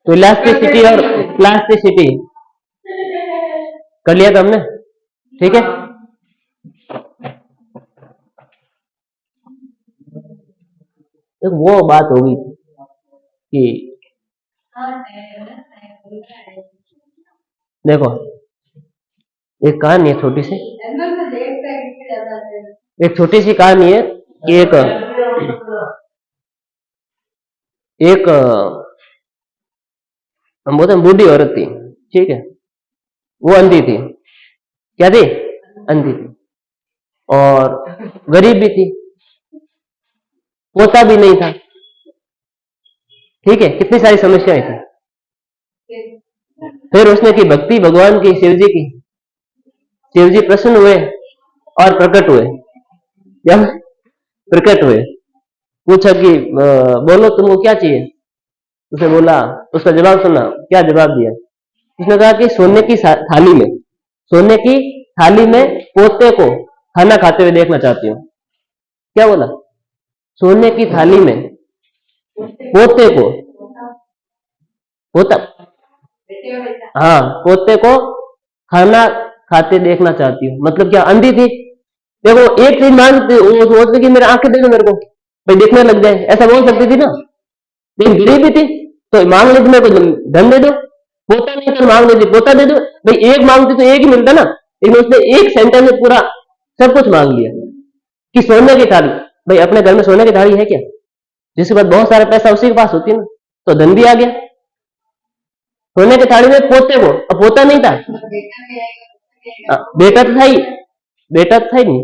तो इलास्टिसिटी और प्लास्टिसिटी कर लिया था हमने, ठीक है। एक वो बात होगी कि देखो एक कहानी है छोटी सी, एक छोटी सी कहानी है कि एक हम बोलते हैं बूढ़ी औरत थी, ठीक है। वो अंधी थी, क्या थी? अंधी थी, और गरीब भी थी, पोता भी नहीं था, ठीक है। कितनी सारी समस्याएं थी। फिर उसने की भक्ति भगवान की, शिव जी की। शिव जी प्रसन्न हुए और प्रकट हुए, क्या प्रकट हुए। पूछा कि बोलो तुमको क्या चाहिए। उसने बोला, उसका जवाब सुना, क्या जवाब दिया। उसने कहा कि सोने की थाली में, सोने की थाली में पोते को खाना खाते हुए देखना चाहती हूँ। क्या बोला? सोने की थाली में पोते को, पोता, हाँ, पोते को खाना खाते देखना चाहती हूँ। मतलब क्या? अंधी थी, देखो एक चीज मांगती, वो सोचती कि मेरे आंखें दे दो मेरे को, भाई देखने लग जाए, ऐसा बोल सकती थी ना। लेकिन गरीब भी थी तो मांग लेती मेरे को धन दे दो, पोता नहीं तो मांग लेती पोता दे दो। भाई एक मांगती तो एक ही मिलता ना, लेकिन उसने एक सेंटेंस में पूरा सब कुछ मांग लिया कि सोने की थाली। भाई अपने घर में सोने की थाली है क्या? जिसके बाद बहुत सारा पैसा उसी के पास होती है ना, तो धन भी आ गया। सोने की थाली में पोते को, अब पोता नहीं था, बेटा तो था ही, बेटा तो था ही नहीं,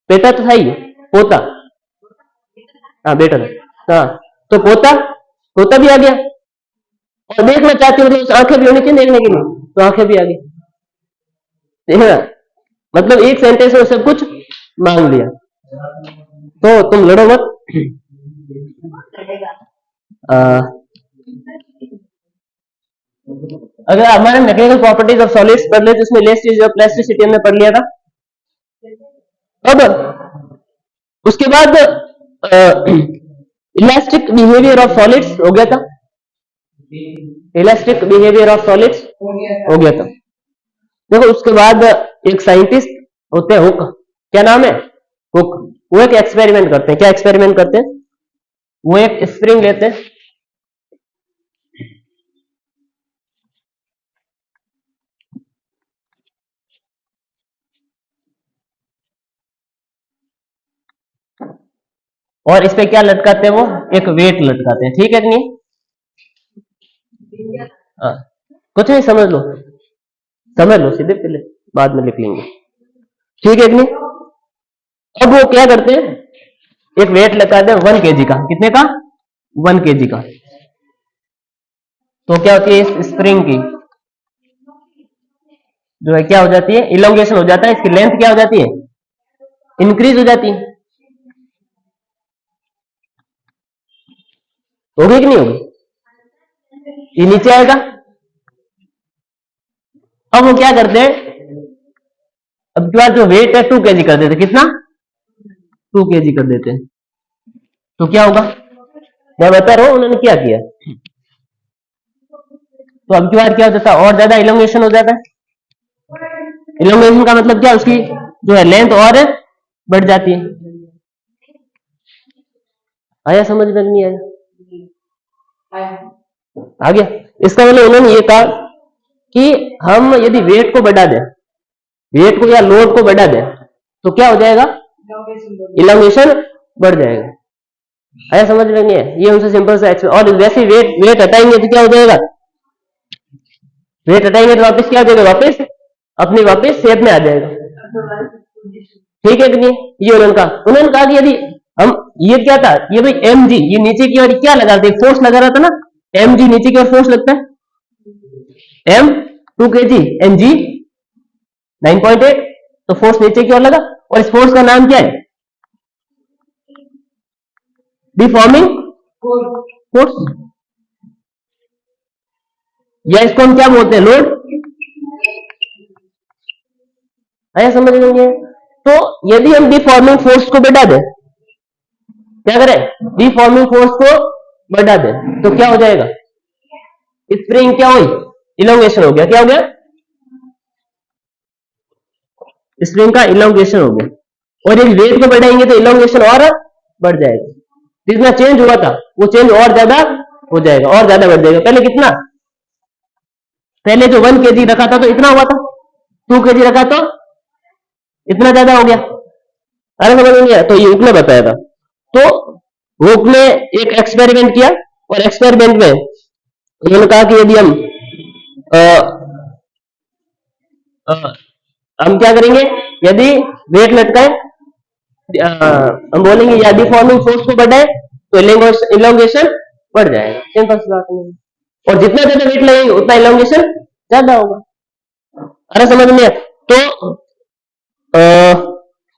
बेटा तो था ही, पोता, हाँ बेटा था, हाँ तो पोता, पोता भी आ गया। और देखना चाहती हूँ तो आंखें भी होनी चाहिए देखने के लिए, तो आंखें भी आ गई। देखना मतलब एक सेंटेंस में सब कुछ मांग लिया। तो तुम लड़ो मत। अगर हमारे मैकेनिकल प्रॉपर्टीज ऑफ सॉलिड्स पढ़ ले तो उसमें इलास्टिसिटी और प्लास्टिसिटी हमने पढ़ लिया था। अब उसके बाद इलास्टिक बिहेवियर ऑफ सॉलिड्स हो गया था, इलास्टिक बिहेवियर ऑफ सॉलिड्स हो गया था। देखो उसके बाद एक साइंटिस्ट होते हैं हुक, क्या नाम है? हुक। वो एक एक्सपेरिमेंट करते हैं। क्या एक्सपेरिमेंट करते हैं? वो एक स्प्रिंग लेते हैं, और इस पे क्या लटकाते हैं? वो एक वेट लटकाते हैं, ठीक है कि नहीं? कुछ नहीं, समझ लो, समझ लो सीधे, पहले बाद में लिख लेंगे, ठीक है कि नहीं? अब वो क्या करते हैं, एक वेट लगाते हैं 1 kg का। कितने का? 1 kg का। तो क्या होती है इस स्प्रिंग की जो है, क्या हो जाती है? इलोंगेशन हो जाता है, इसकी लेंथ क्या हो जाती है? इंक्रीज हो जाती है। होगी कि नहीं होगी? ये नीचे आएगा। अब वो क्या करते हैं, अब की बार जो वेट है 2 kg कर देते। कितना? 2 kg कर देते हैं। तो क्या होगा? मैं बता रहा हूं उन्होंने क्या किया। तो अब की बार क्या हो जाता है? और ज्यादा इलोंगेशन हो जाता है। इलोंगेशन का मतलब क्या? उसकी जो है लेंथ और बढ़ जाती है। आया समझ में? नहीं आया? आ गया। इसका मतलब उन्होंने ये कहा कि हम यदि वेट को बढ़ा दें, वेट को या लोड को बढ़ा दें, तो क्या हो जाएगा? इलोंगेशन बढ़ जाएगा। आया समझ में? नहीं है? ये उनसे सिंपल सा एक्सप्लेन। और वैसे वेट वेट हटाएंगे तो क्या हो जाएगा? वेट हटाएंगे तो वापस क्या हो जाएगा? वापस अपनी वापस शेप में आ जाएगा, ठीक है कि नहीं? ये उन्होंने कहा कि यदि हम, ये क्या था, ये भाई एम जी, ये नीचे की ओर क्या लगा रहे थे? फोर्स लगा रहा था ना, एम जी नीचे की ओर फोर्स लगता है, एम 2 kg, एम जी 9.8, तो फोर्स नीचे की ओर लगा। और इस फोर्स का नाम क्या है? डिफॉर्मिंग फोर्स, या इसको हम क्या बोलते हैं? लोड। आया समझ में? तो यदि हम डिफॉर्मिंग फोर्स को बढ़ा दें क्या करें, डिफॉर्मिंग फोर्स को बढ़ा दे, तो क्या हो जाएगा, स्प्रिंग क्या हुई, इलोंगेशन हो गया। क्या हो गया, स्प्रिंग का इलोंगेशन हो गया। और यदि वेट को बढ़ाएंगे तो इलोंगेशन और बढ़ जाएगा, जितना चेंज हुआ था वो चेंज और ज्यादा हो जाएगा, और ज्यादा बढ़ जाएगा। पहले कितना, पहले जो 1 kg रखा था तो इतना हुआ था, 2 kg रखा तो इतना ज्यादा हो गया। अरे समझ नहीं आया, तो ये हुक ने बताया था। तो हुक ने एक एक्सपेरिमेंट किया, और एक्सपेरिमेंट में उन्होंने कहा कि यदि हम क्या करेंगे, यदि वेट लटकाए, हम बोलेंगे या डिफॉर्मिंग फोर्स को बढ़ाए तो इलोंगेशन बढ़ जाएगा, सिंपल सी बात नहीं। और जितना ज्यादा वेट लगेंगे उतना इलोंगेशन ज्यादा होगा। अरे समझ में, तो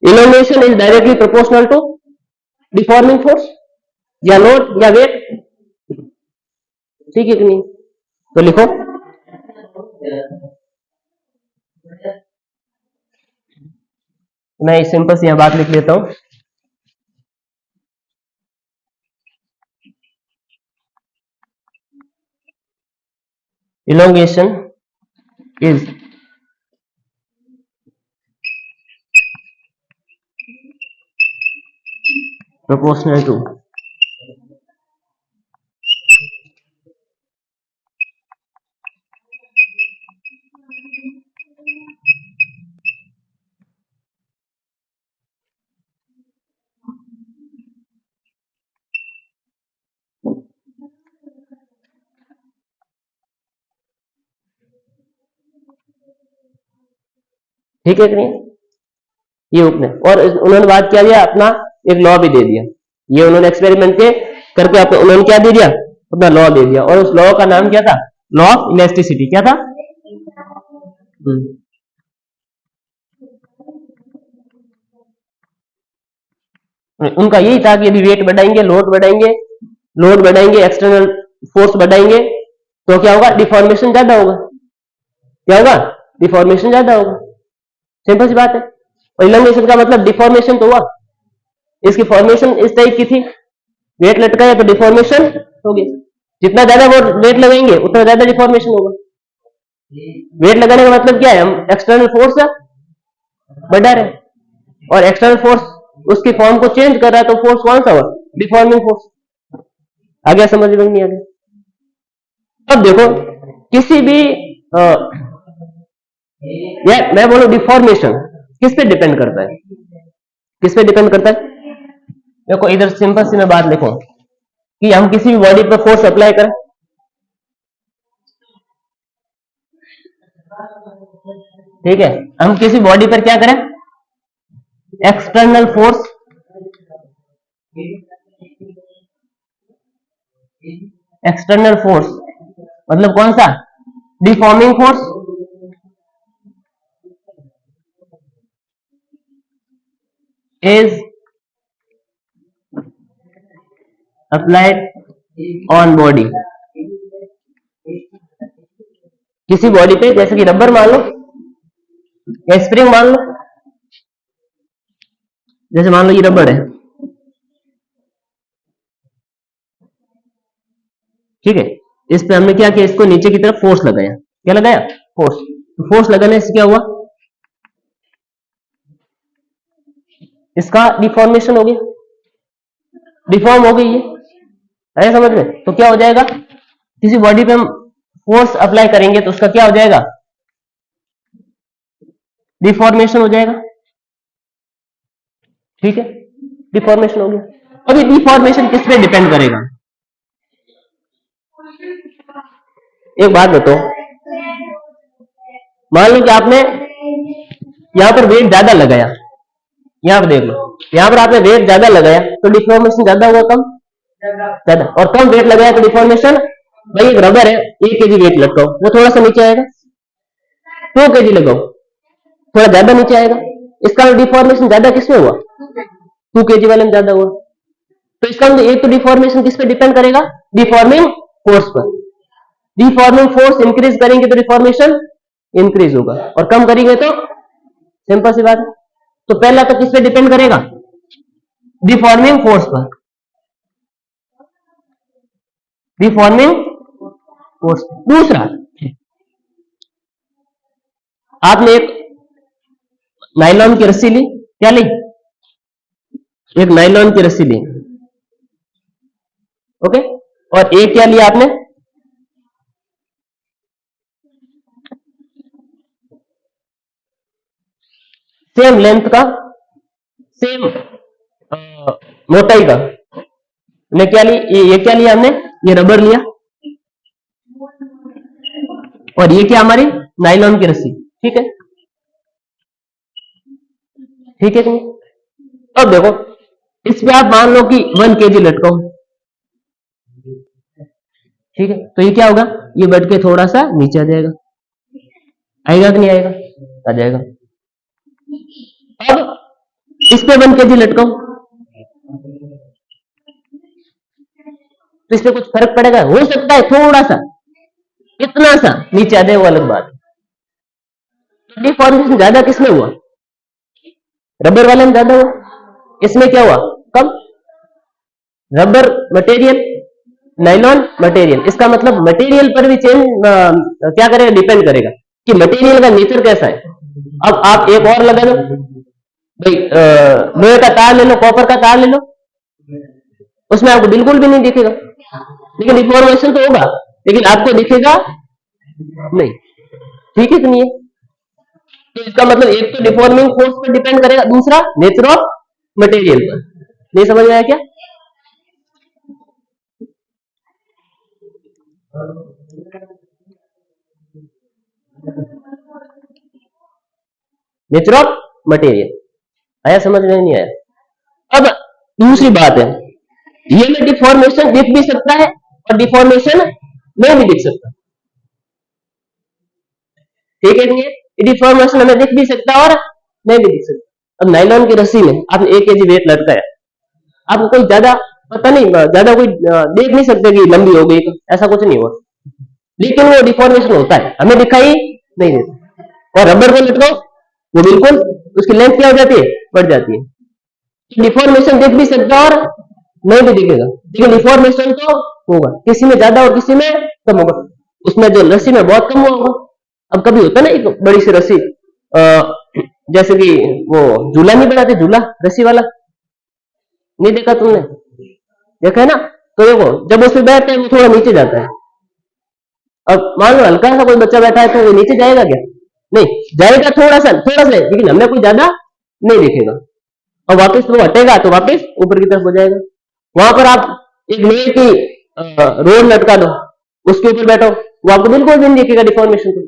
elongation is directly proportional to deforming force, या लोड या वेट, ठीक है कि नहीं। तो लिखो, मैं सिंपल सी यहां बात लिख लेता हूं। elongation is proportional to ठीक है कि नहीं, ये उपने। और उन्होंने बात क्या दिया, अपना एक लॉ भी दे दिया। ये उन्होंने एक्सपेरिमेंट के करके उन्होंने क्या दे दिया, अपना लॉ दे दिया। और उस लॉ का नाम क्या था, लॉ ऑफ इलास्टिसिटी। क्या था, उनका यही था कि यदि वेट बढ़ाएंगे, लोड बढ़ाएंगे, एक्सटर्नल फोर्स बढ़ाएंगे तो क्या होगा, डिफॉर्मेशन ज्यादा होगा। क्या होगा, डिफॉर्मेशन ज्यादा होगा, सिंपल सी बात है। और इलोंगेशन का मतलब डिफॉर्मेशन तो हुआ, इसकी फॉर्मेशन इस टाइप की थी, वेट लटकाया तो डिफॉर्मेशन होगी। जितना ज्यादा वो वेट लगाएंगे उतना ज्यादा डिफॉर्मेशन होगा। वेट लगाने का मतलब क्या है, हम एक्सटर्नल फोर्स बढ़ा रहे, और एक्सटर्नल फोर्स उसकी फॉर्म को चेंज कर रहा है, तो फोर्स कौन सा हुआ, डिफॉर्मिंग फोर्स। आ गया समझ में, नहीं आ गया। अब देखो, किसी भी या मैं बोलूं डिफॉर्मेशन किस पे डिपेंड करता है, किस पे डिपेंड करता है। देखो इधर सिंपल सी मैं बात लिखूं कि हम किसी भी बॉडी पर फोर्स अप्लाई करें, ठीक है, हम किसी बॉडी पर क्या करें, एक्सटर्नल फोर्स, एक्सटर्नल फोर्स मतलब कौन सा, deforming force, is applied on body. किसी बॉडी पे, जैसे कि रबर मान लो या स्प्रिंग मान लो, जैसे मान लो ये रबर है, ठीक है, इस पे हमने क्या किया, इसको नीचे की तरफ फोर्स लगाया। क्या लगाया, फोर्स। तो फोर्स लगाने से क्या हुआ, इसका डिफॉर्मेशन हो गया, डिफॉर्म हो गई ये, है समझ में। तो क्या हो जाएगा, किसी बॉडी पे हम फोर्स अप्लाई करेंगे तो उसका क्या हो जाएगा, डिफॉर्मेशन हो जाएगा, ठीक है, डिफॉर्मेशन हो गया। अब ये डिफॉर्मेशन किस पे डिपेंड करेगा, एक बात बताओ, मान लो कि आपने यहां पर वेट ज्यादा लगाया, यहां पर देख लो, यहां पर आपने वेट ज्यादा लगाया तो डिफॉर्मेशन ज्यादा हुआ, कम ज्यादा, और कम वेट लगाया तो डिफॉर्मेशन, भाई एक रबर है 1 kg वेट लगाओ वो थोड़ा सा नीचे आएगा, 2 kg लगाओ थोड़ा ज्यादा नीचे आएगा, इसका डिफॉर्मेशन ज्यादा किसमें हुआ, 2 kg वाले में ज्यादा हुआ। तो इसका मतलब एक तो डिफॉर्मेशन किस पे डिपेंड करेगा, डिफॉर्मिंग फोर्स पर। डिफॉर्मिंग फोर्स इंक्रीज करेंगे तो डिफॉर्मेशन इंक्रीज होगा, और कम करेंगे तो, सिंपल सी बात है। तो पहला तो किस पे डिपेंड करेगा, डिफॉर्मिंग फोर्स पर। Deforming force. दूसरा, आपने एक नायलॉन की रस्सी ली, क्या ली? एक नायलॉन की रस्सी ली, ओके, और एक क्या लिया आपने? सेम लेंथ का, सेम मोटाई का, ने क्या ली? ये क्या लिया हमने? ये रबर लिया, और ये क्या हमारी नायलॉन की रस्सी, ठीक है? ठीक है कि नहीं? अब देखो, इस पे आप मान लो कि 1 kg लटकाओ, ठीक है, तो ये क्या होगा? ये बढ़ के थोड़ा सा नीचे आ जाएगा, आएगा कि नहीं आएगा? आ जाएगा। अब इस पे 1 kg लटकाओ, तो इससे कुछ फर्क पड़ेगा? हो सकता है थोड़ा सा, इतना सा नीचे आ जाए, वो अलग बात। डिफॉर्मेशन ज्यादा किसमें हुआ? रबर वाले में ज्यादा हुआ, इसमें क्या हुआ? कम। रबर मटेरियल, नाइलॉन मटेरियल, इसका मतलब मटेरियल पर भी चेंज क्या करेगा? डिपेंड करेगा कि मटेरियल का नेचर कैसा है। अब आप एक और लगा दो भाई, लोहे का तार ले लो, कॉपर का तार ले लो, उसमें आपको बिल्कुल भी नहीं दिखेगा, लेकिन डिफॉर्मेशन तो होगा, लेकिन आपको दिखेगा नहीं, ठीक है कि नहीं है? तो इसका मतलब एक तो डिफॉर्मिंग फोर्स पर डिपेंड करेगा, दूसरा नेचर ऑफ मटेरियल पर। नहीं समझ में आया क्या? नेचर ऑफ मटेरियल आया समझ में? नहीं आया? अब दूसरी बात है, ये में डिफॉर्मेशन दिख भी सकता है और डिफॉर्मेशन नहीं भी दिख सकता, ठीक है नहीं है? डिफॉर्मेशन हमें दिख भी सकता है और नहीं भी दिख सकता। अब नाइलॉन की रस्सी में आपने 1 kg वेट लटकाया, आपको कोई ज्यादा पता नहीं, ज्यादा कोई देख नहीं सकते कि लंबी हो गई, तो ऐसा कुछ नहीं हुआ, लेकिन वो डिफॉर्मेशन होता है, हमें दिखाई नहीं देता। और रबर को लटकाओ, वो बिल्कुल उसकी लेंथ क्या हो जाती है? बढ़ जाती है। डिफॉर्मेशन दिख भी सकता है और नहीं भी दिखेगा, लेकिन डिफॉर्मेशन तो होगा, किसी में ज्यादा और किसी में कम होगा। उसमें जो रस्सी में बहुत कम हुआ होगा। अब कभी होता है ना एक बड़ी सी रस्सी, जैसे कि वो झूला नहीं बनाते, झूला रस्सी वाला, नहीं देखा तुमने? देखा है ना? तो देखो, जब उस पर बैठते हैं वो थोड़ा नीचे जाता है। अब मान लो हल्का सा कोई बच्चा बैठा है तो वो नीचे जाएगा क्या? नहीं जाएगा, थोड़ा सा, लेकिन हमें कोई ज्यादा नहीं दिखेगा। और वापस वो हटेगा तो वापस ऊपर की तरफ हो जाएगा। वहां पर आप एक लोहे की रोड लटका दो, उसके ऊपर बैठो, वो आपको बिल्कुल भी नहीं दिखेगा डिफॉर्मेशन को,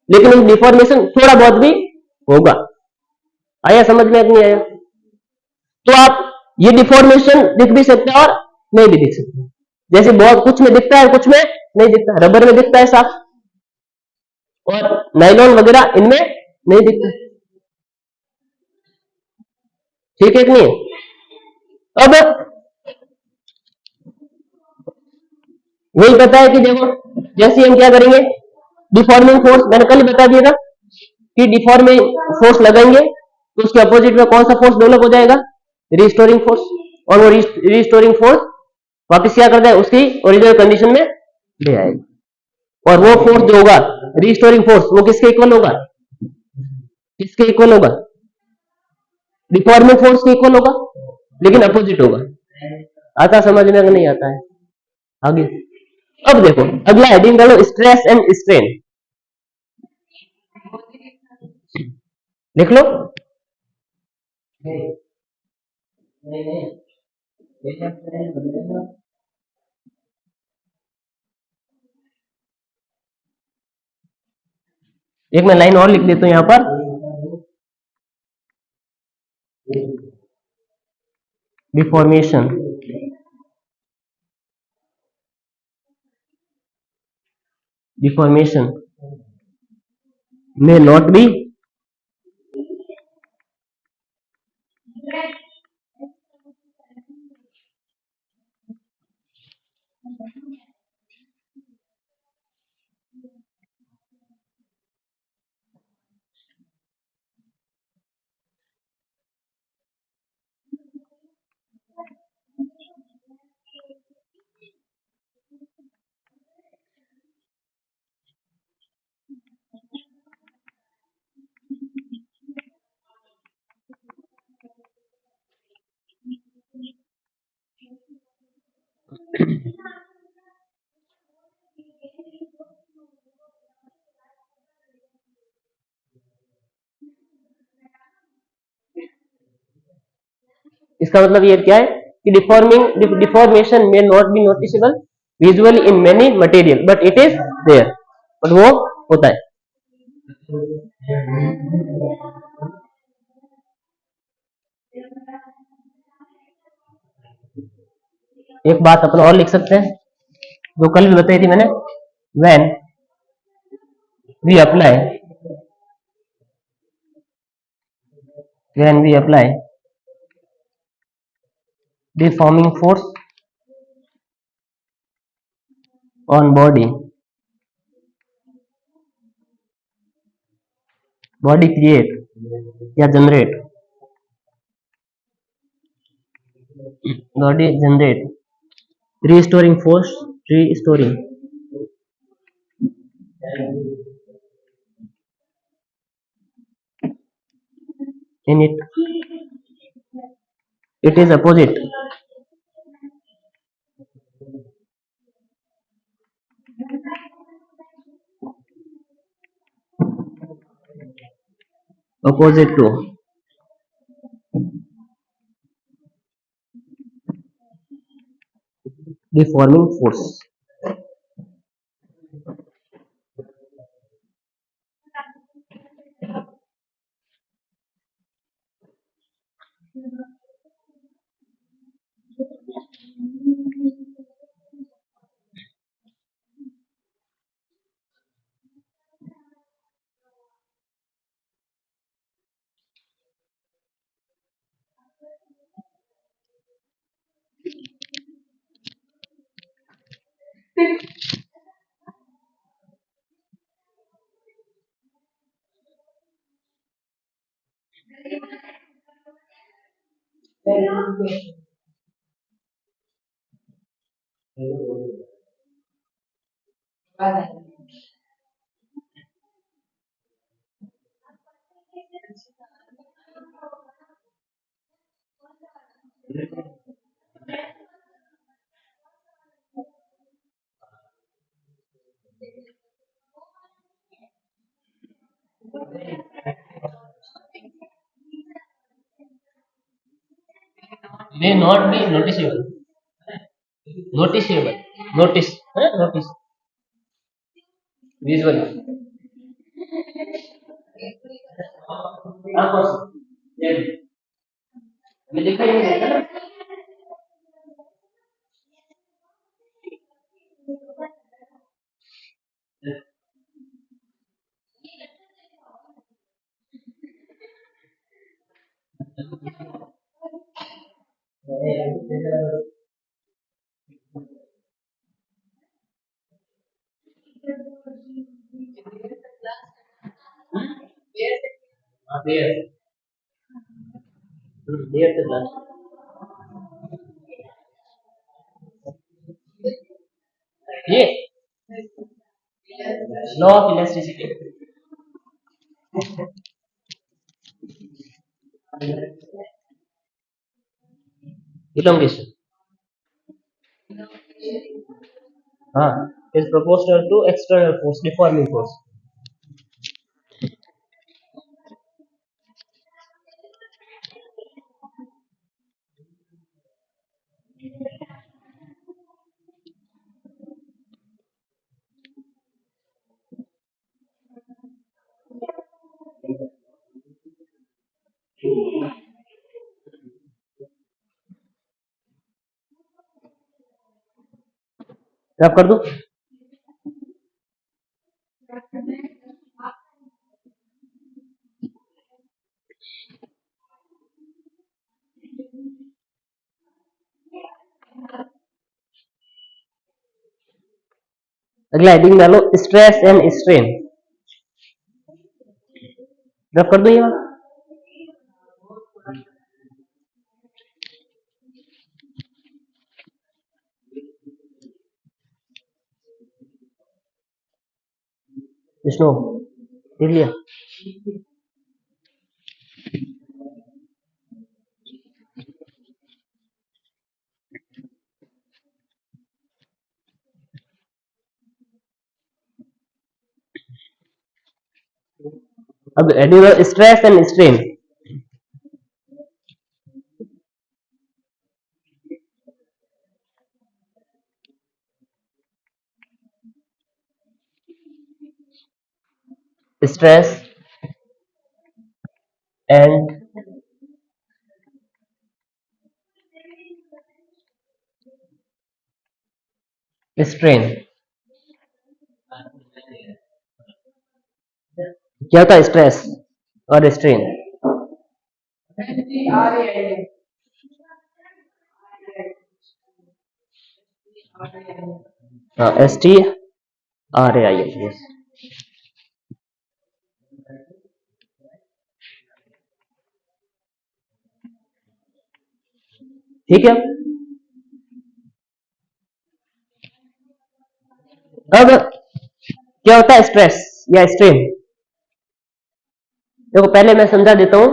लेकिन डिफॉर्मेशन थोड़ा बहुत भी होगा। आया समझ में? नहीं आया? तो आप ये डिफॉर्मेशन दिख भी सकते हैं और नहीं भी दिख सकते, जैसे बहुत कुछ में दिखता है, कुछ में नहीं दिखता। रबर में दिखता है साफ, और नाइलॉन वगैरह इनमें नहीं दिखता, ठीक है कि नहीं? अब वही पता है कि देखो, जैसे हम क्या करेंगे, डिफॉर्मिंग फोर्स मैंने कल ही बता दिया था कि डिफॉर्मिंग फोर्स लगाएंगे तो उसके अपोजिट में कौन सा फोर्स डेवलप हो जाएगा? Restoring force. और वो रिस्टोरिंग फोर्स वापस क्या करता है? उसकी ओरिजिनल कंडीशन में ले आएगा। और वो फोर्स जो होगा, रिस्टोरिंग फोर्स, वो किसके इक्वल होगा? किसके इक्वल होगा? डिफॉर्मिंग फोर्स के इक्वल होगा, लेकिन अपोजिट होगा। आता समझ में? अगर नहीं आता है आगे। अब देखो, अगला हेडिंग कर लो, स्ट्रेस एंड स्ट्रेन, लिख लो। एक मैं लाइन और लिख देता हूं यहां पर, deformation deformation may not be इसका मतलब ये क्या है कि डिफॉर्मेशन में not be noticeable visually in many material but it is there, but वो होता है। एक बात अपन और लिख सकते हैं जो कल भी बताई थी मैंने, when we apply when we apply deforming force on body create या generate restoring force, restoring in it, it is opposite to deforming force. May not be noticeable, noticeable, notice visually. मैं दिखाई नहीं देता ना। देर देर तक लाना। ये लॉ ऑफ इलास्टिसिटी, elongation, हाँ, is proportional to external force, deforming force. रब कर दूं? अगला हेडिंग डालो स्ट्रेस एंड स्ट्रेन, रब कर दूं ये वाला? विष्णु लिख लिया? अब stress and strain, stress and strain. क्या होता है स्ट्रेस और स्ट्रेन? हाँ, STRAIN, यस। ठीक है। अब क्या होता है स्ट्रेस या स्ट्रेन? देखो पहले मैं समझा देता हूं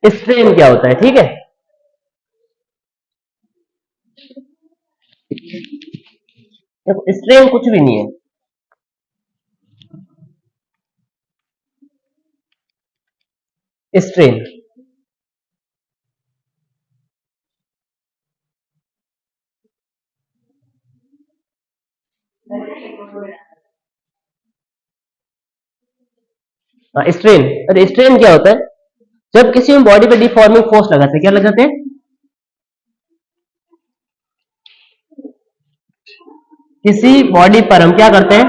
स्ट्रेन क्या होता है, ठीक है। देखो स्ट्रेन कुछ भी नहीं है, स्ट्रेन स्ट्रेन, अरे स्ट्रेन क्या होता है? जब किसी में बॉडी पे डिफॉर्मिंग फोर्स लगाते हैं, क्या लगाते हैं? किसी बॉडी पर हम क्या करते हैं?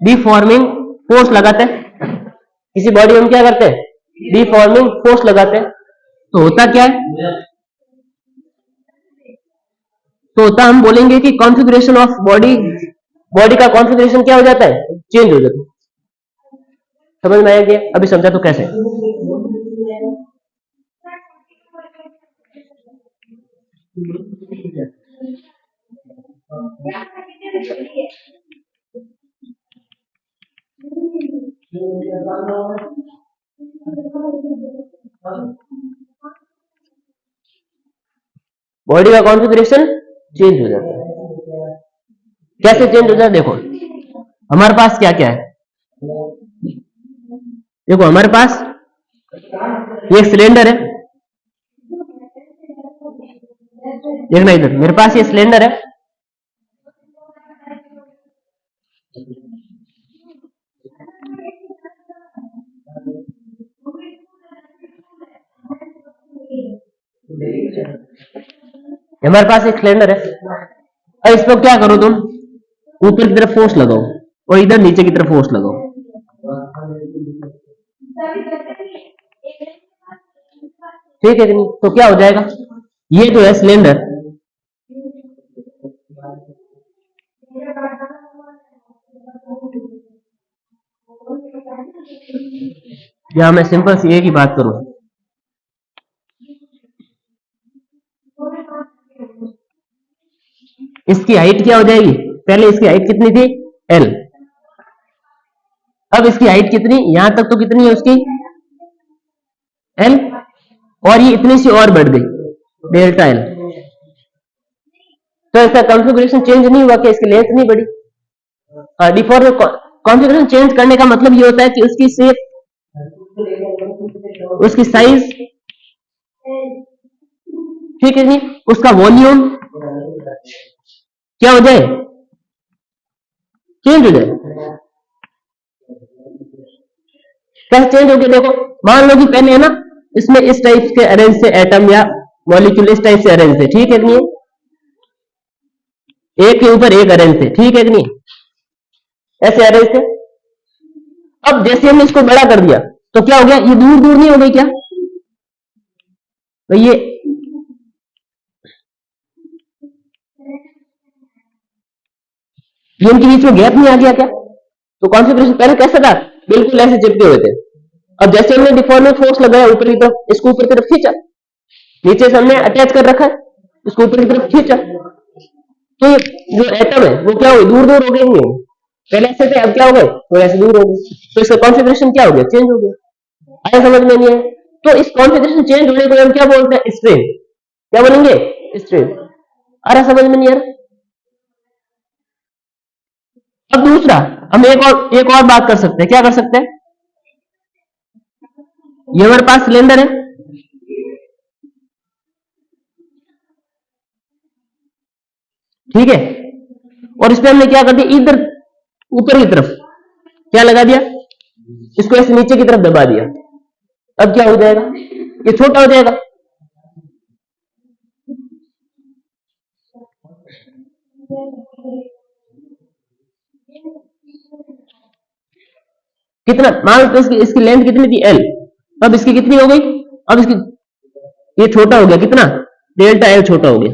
डिफॉर्मिंग फोर्स लगाते हैं। किसी बॉडी में हम क्या करते हैं? डिफॉर्मिंग फोर्स लगाते हैं। तो होता क्या है? तो होता हम बोलेंगे कि कॉन्फ़िगरेशन ऑफ बॉडी, बॉडी का कॉन्फ़िगरेशन क्या हो जाता है? चेंज हो जाता है। समझ में आया क्या? अभी समझा तो कैसे? बॉडी का कॉन्फ़िगरेशन चेंज हो जाता है। कैसे चेंज हो जाता है? देखो हमारे पास क्या क्या है। देखो हमारे पास ये सिलेंडर है, देखना इधर, मेरे पास ये सिलेंडर है। हमारे पास एक सिलेंडर है। अब इस पर क्या करो तुम? ऊपर की तरफ फोर्स लगाओ और इधर नीचे की तरफ फोर्स लगाओ। ठीक है कि नहीं? तो क्या हो जाएगा? ये जो है सिलेंडर, या मैं सिंपल सी एक ही बात करूं, इसकी हाइट क्या हो जाएगी? पहले इसकी हाइट कितनी थी? L। अब इसकी हाइट कितनी, यहां तक तो कितनी है उसकी? L, और ये इतनी सी और बढ़ गई, डेल्टा L। तो इसका कॉन्फ़िगरेशन चेंज नहीं हुआ, कि इसकी लेंथ नहीं बढ़ी। डिफॉर्म कॉन्फ़िगरेशन चेंज करने का मतलब ये होता है कि उसकी शेप, उसकी साइज, ठीक है नहीं, उसका वॉल्यूम क्या हो जाए? चेंज हो जाए। कैसे चेंज हो गया? देखो मान लो कि पहले है ना, इसमें इस टाइप के अरेंज से एटम या मॉलिक्यूल इस टाइप से अरेंज थे, ठीक है कि नहीं? एक के ऊपर एक अरेंज थे, ठीक है कि नहीं? ऐसे अरेंज थे। अब जैसे हमने इसको बड़ा कर दिया तो क्या हो गया? ये दूर दूर नहीं हो गई क्या? तो ये इनके बीच में गैप नहीं आ गया क्या? तो कॉन्फ़िगरेशन पहले कैसा था? बिल्कुल ऐसे चिपके हुए थे। अब जैसे हमने डिफॉर्मिंग फोर्स लगाया ऊपर की तरफ, इसको ऊपर की तरफ खींचा, नीचे से हमने अटैच कर रखा है, इसको ऊपर की तरफ खींचा, तो जो एटम है वो क्या हो गए? दूर दूर हो गए। नहीं हो पहले ऐसे थे, अब क्या हो गए? तो ऐसे दूर हो गए। तो इसका कॉन्फ़िगरेशन क्या हो गया? चेंज हो गया। आया समझ में? नहीं है? तो इस कॉन्फ़िगरेशन चेंज होने को हम क्या बोलते हैं? स्ट्रेन। क्या बोलेंगे? स्ट्रेन। आ रहा समझ में नहीं आ रहा? अब दूसरा हम एक और बात कर सकते हैं। क्या कर सकते हैं? ये हमारे पास सिलेंडर है, ठीक है, और इसमें हमने क्या कर दिया, इधर ऊपर की तरफ क्या लगा दिया, इसको ऐसे नीचे की तरफ दबा दिया। अब क्या हो जाएगा, ये छोटा हो जाएगा। कितना, मान लो इसकी लेंथ कितनी थी, एल, अब इसकी कितनी हो गई, अब इसकी ये छोटा हो गया, कितना, डेल्टा एल छोटा हो गया।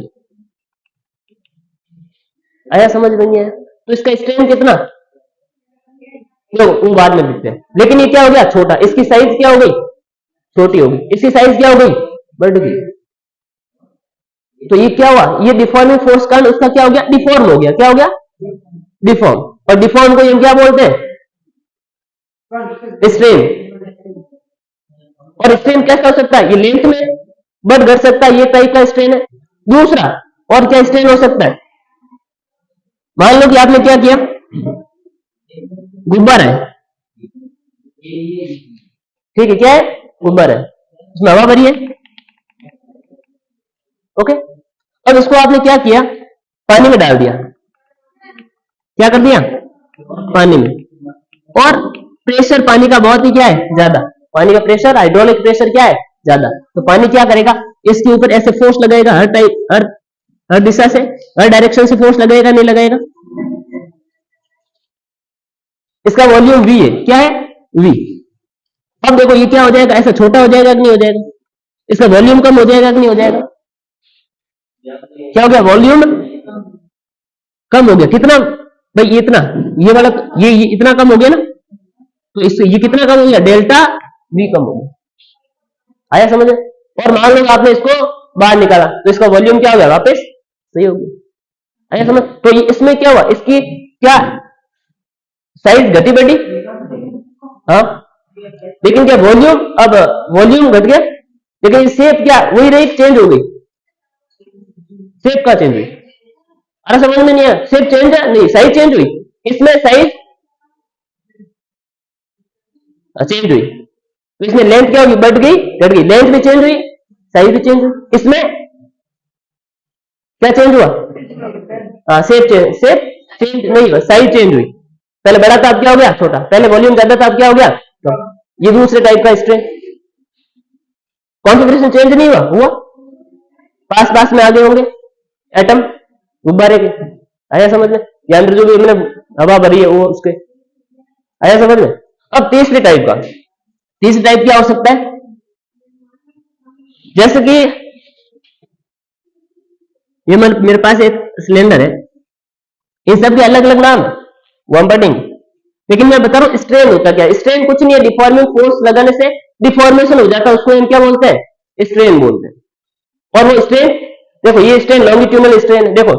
आया समझ में नहीं आया? तो इसका स्ट्रेन कितना, वो बाद में देखते हैं, लेकिन ये क्या हो गया, छोटा, इसकी साइज क्या हो गई, छोटी हो गई, इसकी साइज क्या हो गई, बढ़ गई। तो ये क्या हुआ, ये डिफॉर्मिंग फोर्स कारण उसका क्या हो गया, डिफॉर्म हो गया। क्या हो गया, डिफॉर्म। और डिफॉर्म को हम क्या बोलते हैं, स्ट्रेन। और स्ट्रेन कैसा हो सकता है, ये लेंथ में बढ़ घट सकता है, ये टाइप का स्ट्रेन है। दूसरा और क्या स्ट्रेन हो सकता है, मान लो कि आपने क्या किया, गुब्बारा है, ठीक है, क्या है, गुब्बारा है, उसमें हवा भरी है, ओके। अब इसको आपने क्या किया, पानी में डाल दिया, क्या कर दिया, पानी में, और प्रेशर पानी का बहुत ही क्या है, ज्यादा, पानी का प्रेशर, हाइड्रोलिक प्रेशर क्या है, ज्यादा। तो पानी क्या करेगा, इसके ऊपर ऐसे फोर्स लगाएगा, हर दिशा से, हर डायरेक्शन से फोर्स लगेगा, नहीं लगेगा। इसका वॉल्यूम V है, क्या है, V। अब देखो ये क्या हो जाएगा, ऐसा छोटा हो जाएगा कि नहीं हो जाएगा, इसका वॉल्यूम कम हो जाएगा कि नहीं हो जाएगा, क्या हो गया, वॉल्यूम कम हो गया। कितना भाई, इतना, ये वाला, ये इतना कम हो गया ना, तो इससे ये कितना कम हो गया, डेल्टा V कम हो गया। आया समझ? और मान लो आपने इसको बाहर निकाला, तो इसका वॉल्यूम क्या हो गया, वापस सही हो गया। आया समझ? तो ये इसमें क्या हुआ, इसकी क्या साइज घटी बढ़ी, हाँ, लेकिन क्या वॉल्यूम, अब वॉल्यूम घट गया, लेकिन शेप क्या वही रही, चेंज हो गई, शेप का चेंज हुई। अरे समझ में नहीं आया, शेप चेंज है नहीं, साइज चेंज हुई, इसमें साइज चेंज हुई, तो इसमें लेंथ क्या होगी, बढ़ गई, घट गई, लेंथ भी चेंज हुई, साइज भी चेंज हुई। इसमें क्या चेंज हुआ, हाँ, शेप चेंज नहीं हुआ, साइज चेंज हुई। पहले बड़ा था, अब क्या हो गया, छोटा, पहले वॉल्यूम ज्यादा था, अब क्या हो गया, तो ये दूसरे टाइप का स्ट्रेन। कॉन्फ़िगरेशन चेंज नहीं हुआ, पास पास में आगे होंगे एटम गुब्बारे के। आया समझ में? या अंदर जो भी मैंने हवा भरी है वो उसके, आया समझ में? अब तीसरी टाइप क्या हो सकता है, जैसे कि ये मेरे पास एक सिलेंडर है, इन सब के अलग अलग नाम है, वो हम पढ़ेंगे, लेकिन मैं बता रहा हूं स्ट्रेन होता क्या है। स्ट्रेन कुछ नहीं है, डिफॉर्मिंग फोर्स लगाने से डिफॉर्मेशन हो जाता है, उसको हम क्या बोलते हैं, स्ट्रेन बोलते हैं। और वो स्ट्रेन, देखो ये स्ट्रेन लॉन्गिट्यूडनल स्ट्रेन है, देखो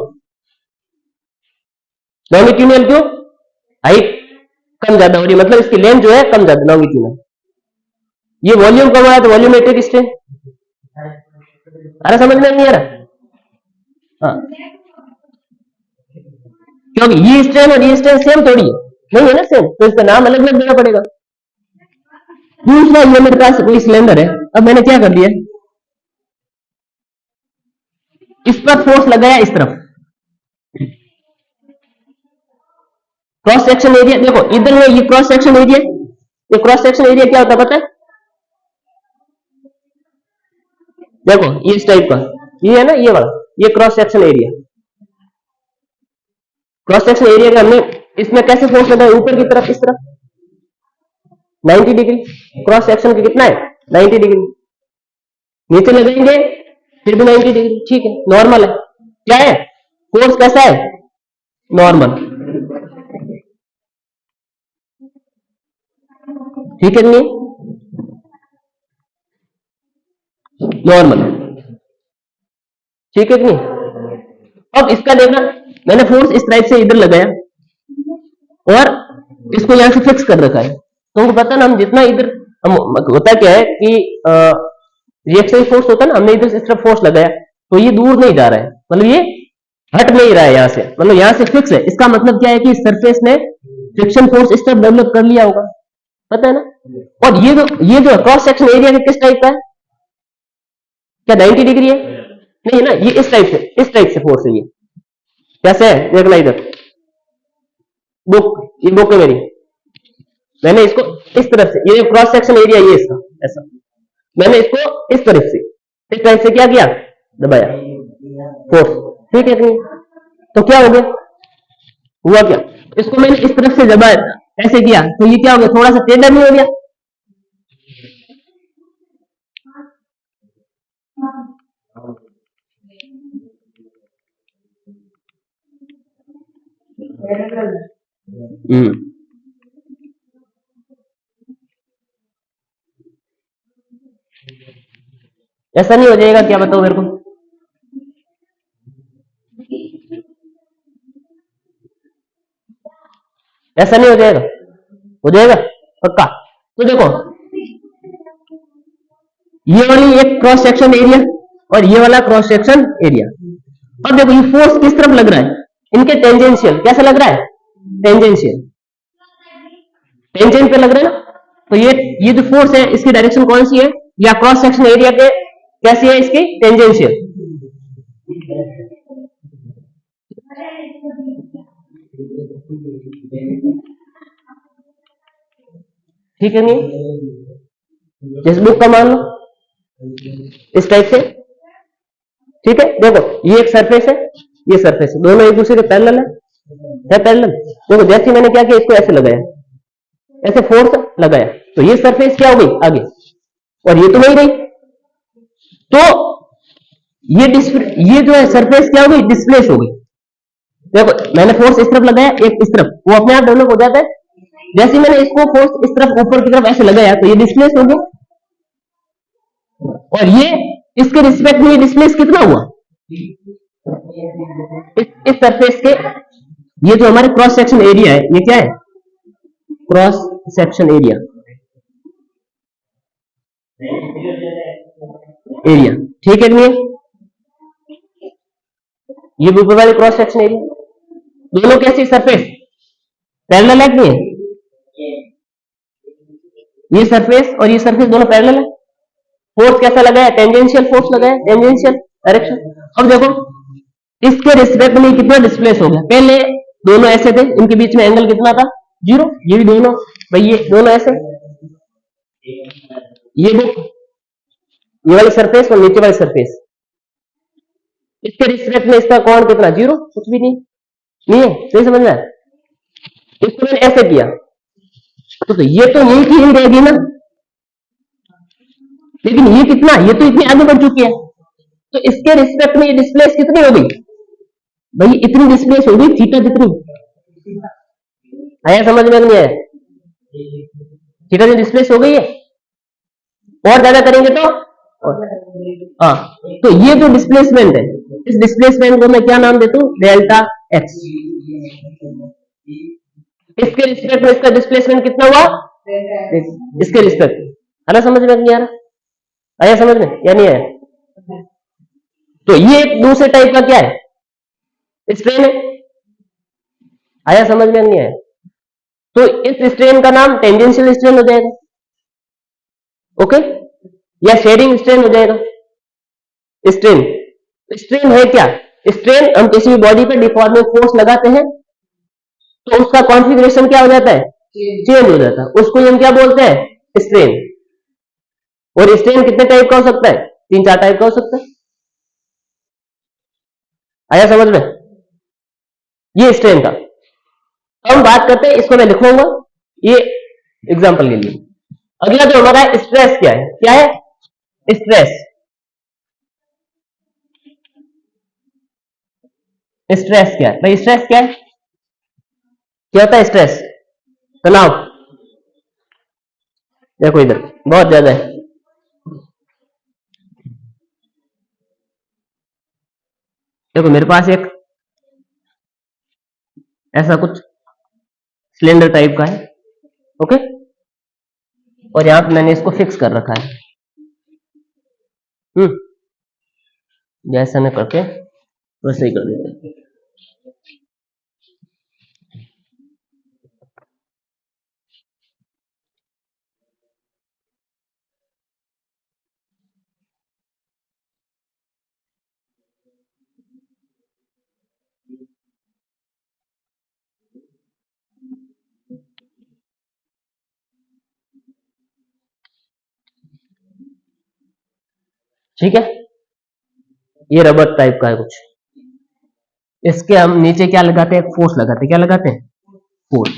लॉन्गिट्यूडनल क्यों, हाइट कम ज्यादा हो रही है, मतलब इसकी लेंथ जो है कम ज्यादा, लॉन्गिट्यूडनल। ये वॉल्यूम कम हो रहा है तो वॉल्यूमेट्रिक स्ट्रेन। अरे समझ में नहीं आ रहा, हाँ, क्योंकि ये स्ट्रेन और ये स्ट्रेन सेम थोड़ी है, नहीं है ना सेम, तो इसका नाम अलग अलग देना पड़ेगा। दूसरा, ये मेरे पास कोई सिलेंडर है, अब मैंने क्या कर दिया, इस पर फोर्स लगाया, इस तरफ क्रॉस सेक्शन एरिया, देखो इधर में ये क्रॉस सेक्शन एरिया, ये क्रॉस सेक्शन एरिया क्या होता है पता है, देखो ये इस टाइप का, ये है ना, ये वाला, ये cross section area, cross section area का हमने इसमें कैसे फोर्स लगाया, ऊपर की तरफ, इस तरफ 90 डिग्री, क्रॉस सेक्शन की कितना है, 90 डिग्री, नीचे लगाएंगे फिर भी 90 डिग्री, ठीक है, नॉर्मल है। क्या है, फोर्स कैसा है, नॉर्मल, ठीक है, नहीं नॉर्मल, ठीक है नहीं। अब इसका देखना, मैंने फोर्स इस टाइप से इधर लगाया और इसको यहां से फिक्स कर रखा है, तुमको पता ना, हम जितना इधर, हम होता क्या है कि रिएक्शन फोर्स होता है ना, हमने इधर इस तरफ फोर्स लगाया, तो ये दूर नहीं जा रहा है, मतलब ये हट नहीं रहा है यहां से, मतलब यहां से फिक्स है। इसका मतलब क्या है कि सरफेस ने फ्रिक्शन फोर्स इस तरफ डेवलप कर लिया होगा, पता है ना। और ये जो क्रॉस सेक्शन एरिया किस टाइप का है, क्या 90 डिग्री है? नहीं है ना, ये इस टाइप से फोर्स है। ये कैसे है देखना इधर, ये बुक है मेरी, मैंने इसको इस तरफ से, ये क्रॉस सेक्शन एरिया ये इसका ऐसा, मैंने इसको इस तरफ से इस टाइप से क्या किया, दबाया, फोर्स, ठीक है कि नहीं? तो क्या हो गया, हुआ क्या, इसको मैंने इस तरफ से दबाया, ऐसे किया, तो ये क्या हो गया, थोड़ा सा टेढ़ा नहीं हो गया? हम्म, ऐसा नहीं हो जाएगा क्या, बताओ मेरे को? ऐसा नहीं हो जाएगा? हो जाएगा पक्का? तो देखो, ये वाली एक क्रॉस सेक्शन एरिया और ये वाला क्रॉस सेक्शन एरिया। अब देखो ये फोर्स किस तरफ लग रहा है, इनके टेंजेंशियल, कैसा लग रहा है, टेंजेंशियल, टेंजेंट पे लग रहा है ना। तो ये जो फोर्स है इसकी डायरेक्शन कौन सी है, या क्रॉस सेक्शन एरिया के कैसी है, इसकी टेंजेंशियल। ठीक है नहीं, जिस बुक का मान लो इस टाइप से, ठीक है। देखो ये एक सरफेस है, ये सरफेस है, दोनों एक दूसरे के पैरेलल है पैरेलल। देखो जैसे मैंने क्या किया, इसको ऐसे लगाया, ऐसे फोर्स लगाया, तो ये सरफेस क्या हो गई आगे, और ये तो नहीं रही, तो ये जो है सरफेस क्या हो गई, डिस्प्लेस हो गई। देखो मैंने फोर्स इस तरफ लगाया, एक इस तरफ, वो अपने आप डेवलप हो जाता है। जैसे मैंने इसको फोर्स इस तरफ ऊपर की तरफ ऐसे लगाया, तो ये डिस्प्लेस हो गया, और ये इसके रिस्पेक्ट में ये डिस्प्लेस कितना हुआ, इस सरफेस के, ये जो हमारे क्रॉस सेक्शन एरिया है, ये क्या है, क्रॉस सेक्शन एरिया, एरिया, ठीक है कि नहीं? ये ऊपर वाले क्रॉस सेक्शन एरिया, दोनों कैसी सरफेस पैरेलल है कि नहीं है? ये सरफेस और ये सरफेस दोनों पैरेलल है। फोर्स कैसा लगा है, टेंजेंशियल फोर्स लगा है, टेंजेंशियल डायरेक्शन। अब देखो इसके रिस्पेक्ट में कितना डिस्प्लेस हो गया, पहले दोनों ऐसे थे, इनके बीच में एंगल कितना था, 0, ये भी दोनों भाई, ये दोनों ऐसे, ये देखो ये वाली सरफेस और नीचे वाली सरफेस, इसके रिस्पेक्ट में इसका कोण कितना, 0, कुछ भी नहीं है, सही समझ में? इसको मैंने ऐसे किया, तो ये तो यही की ही रहेगी ना, लेकिन ये कितना, ये तो इतनी आगे बढ़ चुकी है, तो इसके रिस्पेक्ट में ये डिस्प्लेस कितनी हो गई भाई, इतनी डिस्प्लेस हो गई, थीटा जितनी। आया समझ में? नहीं आया? थीटा जो डिस्प्लेस हो गई है, और ज्यादा करेंगे तो हाँ, तो ये जो डिस्प्लेसमेंट है, इस डिस्प्लेसमेंट को मैं क्या नाम देता हूं, डेल्टा एक्स। इसके रिस्पेक्ट में इसका डिस्प्लेसमेंट कितना हुआ, इसके रिस्पेक्ट, है ना? समझ में नहीं आ रहा? आया समझ में या नहीं आया? तो ये एक दूसरे टाइप का क्या है, स्ट्रेन है। आया समझ में नहीं आया? तो इस स्ट्रेन का नाम टेंजेंशियल स्ट्रेन हो जाएगा, ओके, या शेडिंग स्ट्रेन हो जाएगा। स्ट्रेन, स्ट्रेन है क्या, स्ट्रेन हम किसी भी बॉडी पर डिफॉर्मिंग फोर्स लगाते हैं, तो उसका कॉन्फ़िगरेशन क्या हो जाता है, चेंज हो जाता है, उसको हम क्या बोलते हैं, स्ट्रेन। और स्ट्रेन कितने टाइप का हो सकता है, 3-4 टाइप का हो सकता है। आया समझ में? ये स्ट्रेन का हम बात करते हैं, इसको मैं लिखूंगा ये एग्जांपल के लिए। अगला जो हमारा है स्ट्रेस, क्या है, क्या है स्ट्रेस, स्ट्रेस क्या है भाई, स्ट्रेस क्या है, क्या होता है स्ट्रेस, तनाव। देखो इधर बहुत ज्यादा है, देखो मेरे पास एक ऐसा कुछ सिलेंडर टाइप का है, ओके, और यहां पे मैंने इसको फिक्स कर रखा है, ऐसा न करके वैसे ही कर देते हैं। ठीक है, ये रबर टाइप का है कुछ। इसके हम नीचे क्या लगाते हैं, फोर्स लगाते हैं। क्या लगाते हैं, फोर्स।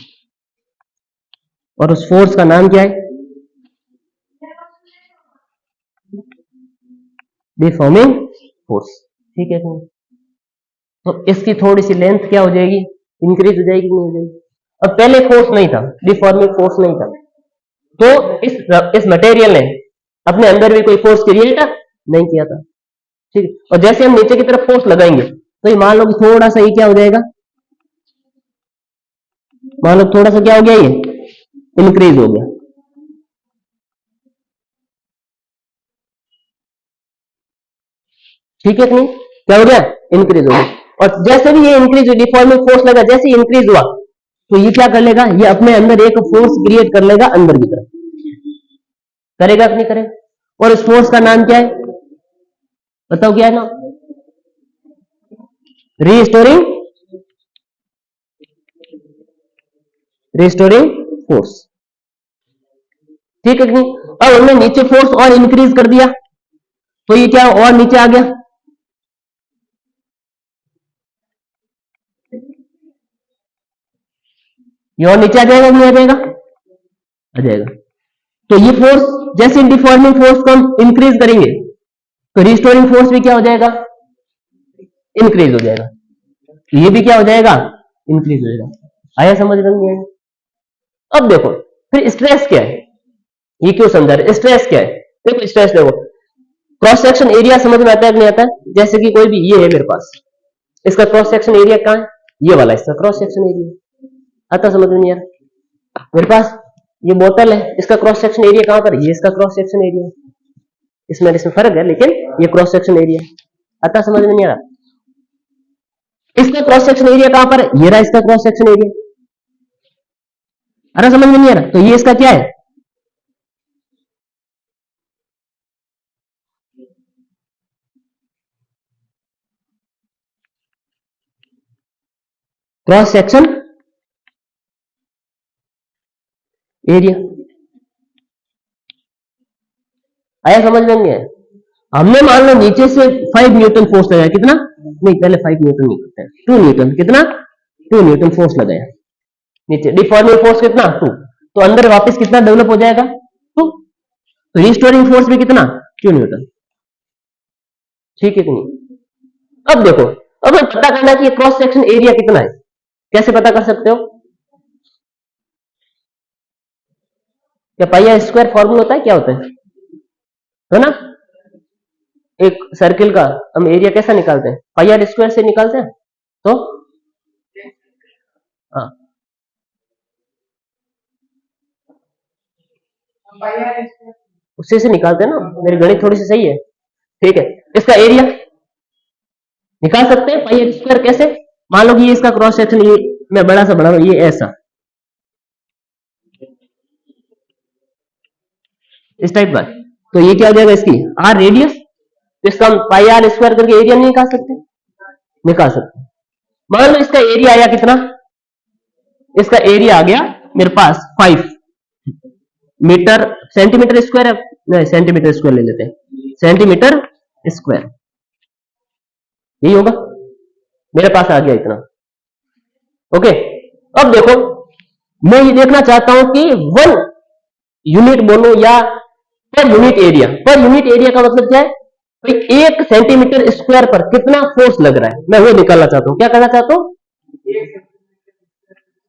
और उस फोर्स का नाम क्या है, डिफॉर्मिंग फोर्स। ठीक है, तो इसकी थोड़ी सी लेंथ क्या हो जाएगी, इंक्रीज हो जाएगी, नहीं हो जाएगी। अब पहले फोर्स नहीं था, डिफॉर्मिंग फोर्स नहीं था, तो इस मटेरियल ने अपने अंदर भी कोई फोर्स क्रिएट नहीं किया था। ठीक है, और जैसे हम नीचे की तरफ फोर्स लगाएंगे तो ये मान लो कि थोड़ा सा ये क्या हो जाएगा, मान लो थोड़ा सा क्या हो गया, ये इंक्रीज हो गया। ठीक है कि नहीं, क्या हो गया, इंक्रीज हो गया। और जैसे भी ये इंक्रीज, डिफॉर्मिंग फोर्स लगा, जैसे ही इंक्रीज हुआ तो ये क्या कर लेगा, ये अपने अंदर एक फोर्स क्रिएट कर लेगा अंदर की तरफ। करेगा कि नहीं करेगा। और इस फोर्स का नाम क्या है, बताओ क्या है ना, रिस्टोरिंग फोर्स। ठीक है कि नहीं। अब हमने नीचे फोर्स और इंक्रीज कर दिया तो ये क्या और नीचे आ गया, ये और नीचे आ जाएगा, नहीं आ जाएगा, आ जाएगा। तो ये फोर्स, जैसे डिफॉर्मिंग फोर्स को हम इंक्रीज करेंगे तो रिस्टोरिंग फोर्स भी क्या हो जाएगा, इंक्रीज हो जाएगा। तो ये भी क्या हो जाएगा, इंक्रीज हो जाएगा। आया समझ में नहीं आया। अब देखो फिर स्ट्रेस क्या है, ये क्यों समझा रहे, स्ट्रेस क्या है। देखो स्ट्रेस, देखो क्रॉस सेक्शन एरिया समझ में आता है कि नहीं आता है। जैसे कि कोई भी ये है मेरे पास, इसका क्रॉस सेक्शन एरिया कहाँ है, ये वाला इसका क्रॉस सेक्शन एरिया आता, समझ में नहीं यार। मेरे पास ये बोतल है, इसका क्रॉस सेक्शन एरिया कहां पर, ये इसका क्रॉस सेक्शन एरिया, इसमें फर्क है, लेकिन ये क्रॉस सेक्शन एरिया आता, समझ में नहीं आ रहा। इसका क्रॉस सेक्शन एरिया कहां पर है, ये रहा इसका क्रॉस सेक्शन एरिया, अरे समझ में नहीं आ रहा। तो ये इसका क्या है, क्रॉस सेक्शन एरिया। आया समझ में नहीं आया। हमने मान लो नीचे से 5 न्यूटन फोर्स लगाया, कितना, नहीं पहले 5 न्यूटन नहीं करते, 2 न्यूटन, कितना, 2 न्यूटन फोर्स लगाया नीचे, डिफॉर्मिंग फोर्स कितना, 2। तो अंदर वापस कितना डेवलप हो जाएगा, 2। तो रिस्टोरिंग फोर्स भी कितना, 2 न्यूटन। ठीक है कि नहीं। अब देखो, अब हमें पता करना है कि क्रॉस सेक्शन एरिया कितना है। कैसे पता कर सकते हो, क्या पाई आर स्क्वायर फॉर्मूला होता है, क्या होता है ना। एक सर्किल का हम एरिया कैसा निकालते हैं, पाई आर स्क्वायर से निकालते हैं। तो हाँ, उसी से निकालते हैं ना, मेरी गणित थोड़ी सी सही है। ठीक है, इसका एरिया निकाल सकते हैं, पाई आर स्क्वायर कैसे, मान लो कि ये इसका क्रॉस सेक्शन, ये मैं बड़ा सा बना रहा हूं, ये ऐसा इस टाइप का, तो ये क्या हो जाएगा, इसकी आर रेडियस। तो इसका हम पाई आर स्क्वायर करके एरिया नहीं निकाल सकते, निकाल सकते। मान लो इसका एरिया आया कितना, इसका एरिया आ गया मेरे पास 5 मीटर, सेंटीमीटर स्क्वायर है, नहीं सेंटीमीटर स्क्वायर ले लेते हैं, सेंटीमीटर स्क्वायर, यही होगा, मेरे पास आ गया इतना। ओके, अब देखो मैं ये देखना चाहता हूं कि 1 यूनिट बोलो या per unit area. Per unit area का मतलब क्या है, भाई 1 सेंटीमीटर स्क्वायर पर कितना फोर्स लग रहा है, मैं वो निकालना चाहता हूं। क्या करना चाहता हूं,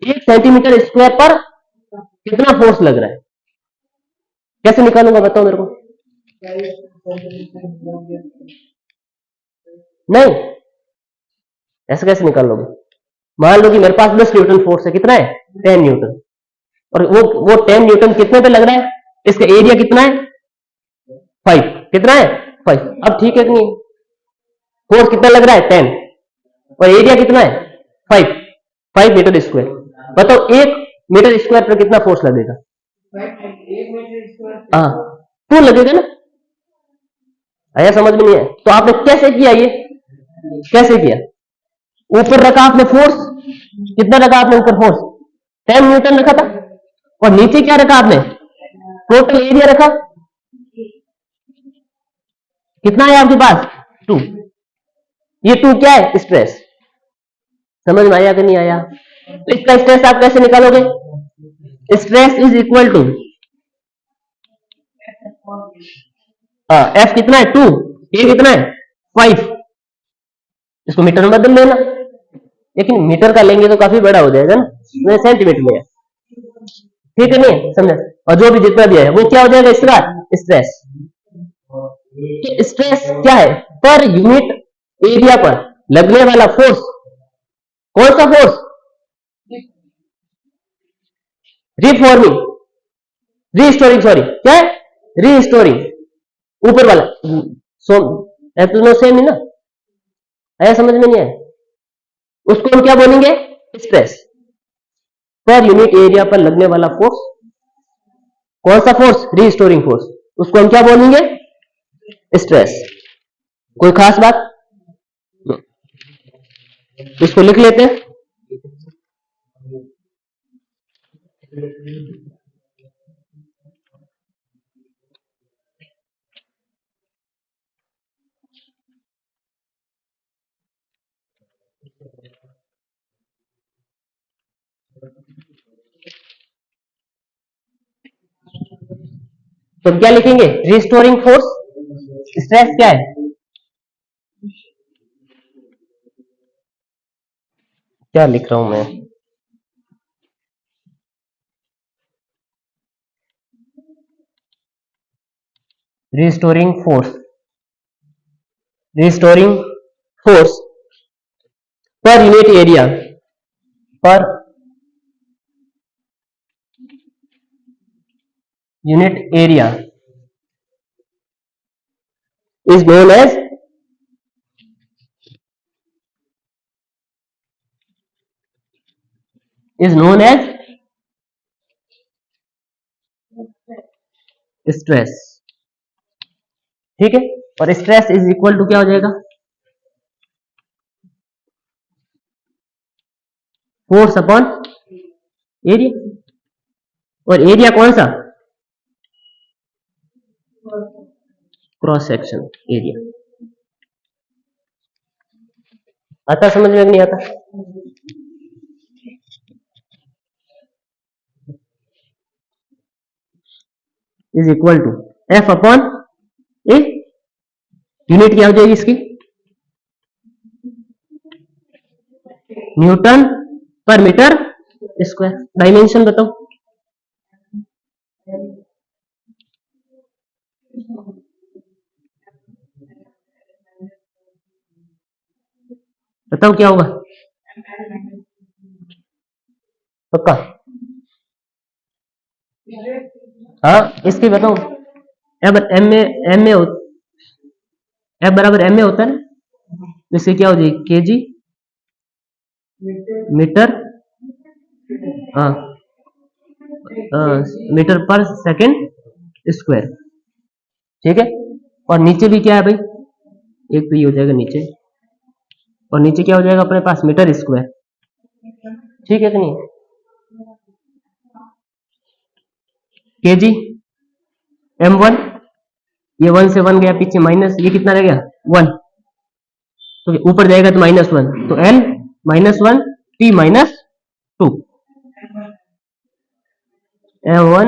1 सेंटीमीटर स्क्वायर पर कितना फोर्स लग रहा है, कैसे निकालूंगा बताओ मेरे को। नहीं, ऐसे कैसे निकाल लोगे। मान लो कि मेरे पास 10 न्यूटन फोर्स है, कितना है, 10 न्यूटन, और वो 10 न्यूटन कितने पे लग रहा है, इसका एरिया कितना है, 5, कितना है, 5। अब ठीक है कि नहीं, फोर्स कितना लग रहा है 10, और एरिया कितना है 5 मीटर स्क्वायर। बताओ 1 मीटर स्क्वायर पर कितना फोर्स लगेगा? हाँ 2 लगेगा ना। आया समझ में नहीं है? तो आपने कैसे किया, ये कैसे किया? ऊपर रखा आपने फोर्स, कितना रखा आपने ऊपर फोर्स 10 न्यूटन रखा था, और नीचे क्या रखा आपने? टोटल एरिया रखा, कितना है आपके पास 2। ये 2 क्या है? स्ट्रेस। समझ में आया कि नहीं आया? तो इसका स्ट्रेस आप कैसे निकालोगे? Stress is equal to F कितना है 2, ए कितना है 5। इसको मीटर में बदल लेना, लेकिन मीटर का लेंगे तो काफी बड़ा हो जाएगा ना, सेंटीमीटर में है, ठीक है नहीं समझे? और जो भी जितना दिया है वो क्या हो जाएगा इसका स्ट्रेस। स्ट्रेस क्या है? पर यूनिट एरिया पर लगने वाला फोर्स। कौन सा फोर्स? रिफॉर्मिंग, रीस्टोरिंग, सॉरी क्या है? रीस्टोरिंग, ऊपर वाला। तो सेम ही ना, आया समझ में नहीं आया? उसको हम क्या बोलेंगे? स्ट्रेस। पर यूनिट एरिया पर लगने वाला फोर्स, कौन सा फोर्स? रीस्टोरिंग फोर्स, उसको हम क्या बोलेंगे? स्ट्रेस। कोई खास बात? इसको लिख लेते हैं। तो क्या लिखेंगे? Restoring force. स्ट्रेस क्या है? क्या लिख रहा हूं मैं? Restoring force, restoring force per unit area, per unit area is known as stress. ठीक है, और स्ट्रेस इज इक्वल टू क्या हो जाएगा? Force upon area. और एरिया कौन सा? Cross section area. आता समझ में नहीं आता? Is equal to F upon A. Unit क्या हो जाएगी इसकी? न्यूटन पर मीटर स्क्वायर। डायमेंशन बताओ। बताओ क्या होगा? पक्का? हाँ इसकी बताओ। एफ बराबर एम में होता है ना, इससे क्या हो जाएगी? केजी मीटर, हाँ मीटर पर सेकंड स्क्वायर। ठीक है, और नीचे भी क्या है भाई? एक तो ये हो जाएगा नीचे, और नीचे क्या हो जाएगा अपने पास? Metre square. ठीक है कि नहीं? केजी m1, ये 1 से 1 गया पीछे, माइनस ये कितना रह गया 1, तो ऊपर जाएगा तो -1, तो l -1 t -2, m1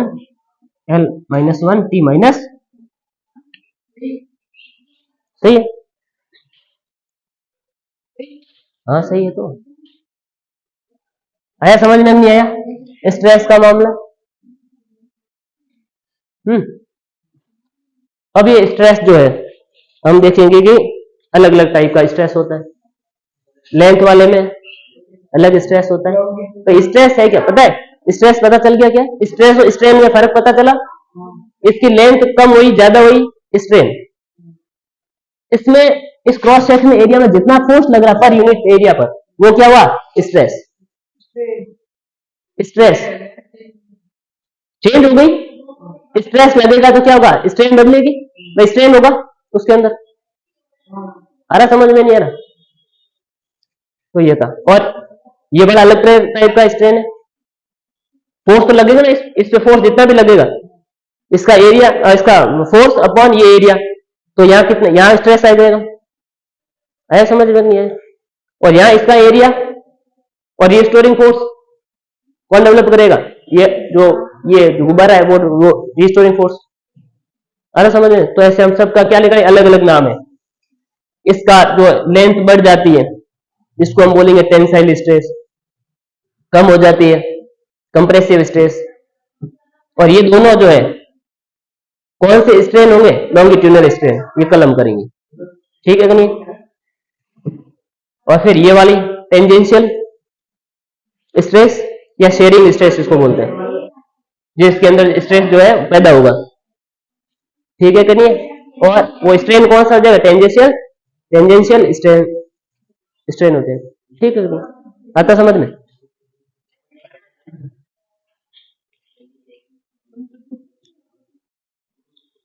l -1 t minus. सही है? हाँ सही है। तो आया समझ में? नहीं आया स्ट्रेस का मामला? अब ये स्ट्रेस जो है हम देखेंगे कि अलग अलग टाइप का स्ट्रेस होता है। लेंथ वाले में अलग स्ट्रेस होता है। तो स्ट्रेस है क्या पता है? स्ट्रेस पता चल गया क्या? स्ट्रेस और स्ट्रेन में फर्क पता चला? इसकी लेंथ कम हुई ज्यादा हुई स्ट्रेन, इसमें इस क्रॉस सेक्शन एरिया में जितना फोर्स लग रहा पर यूनिट एरिया पर, वो क्या हुआ? स्ट्रेस। स्ट्रेस चेंज हो गई। स्ट्रेस लगेगा तो क्या होगा? स्ट्रेन बदलेगी, भाई स्ट्रेन होगा उसके अंदर। आ रहा समझ में? नहीं आ रहा? तो ये था। और ये बड़ा अलग टाइप का स्ट्रेन है। फोर्स तो लगेगा ना, इस पे फोर्स जितना भी लगेगा, इसका एरिया, इसका फोर्स अपॉन ये एरिया, तो यहाँ कितना, यहाँ स्ट्रेस आ जाएगा। आया समझ में? नहीं आया? और यहाँ इसका एरिया और ये स्टोरिंग फोर्स कौन डेवलप करेगा? ये जो गुब्बारा है वो रिस्टोरिंग फोर्स। अरे समझ में? तो ऐसे हम सबका क्या लिखा है? अलग अलग नाम है। इसका जो लेंथ बढ़ जाती है इसको हम बोलेंगे टेंसाइल स्ट्रेस, कम हो जाती है कंप्रेसिव स्ट्रेस। और ये दोनों जो है कौन से स्ट्रेन होंगे? Longitudinal strain. ये कल हम करेंगे, ठीक है कि नहीं? और फिर ये वाली टेंजेंशियल स्ट्रेस या शेयरिंग स्ट्रेस इसको बोलते हैं, जिसके अंदर स्ट्रेस जो है पैदा होगा, ठीक है कि नहीं? और वो स्ट्रेन कौन सा हो जाएगा? टेंजेंशियल स्ट्रेन होते हैं, ठीक है कि नहीं? आता समझ में?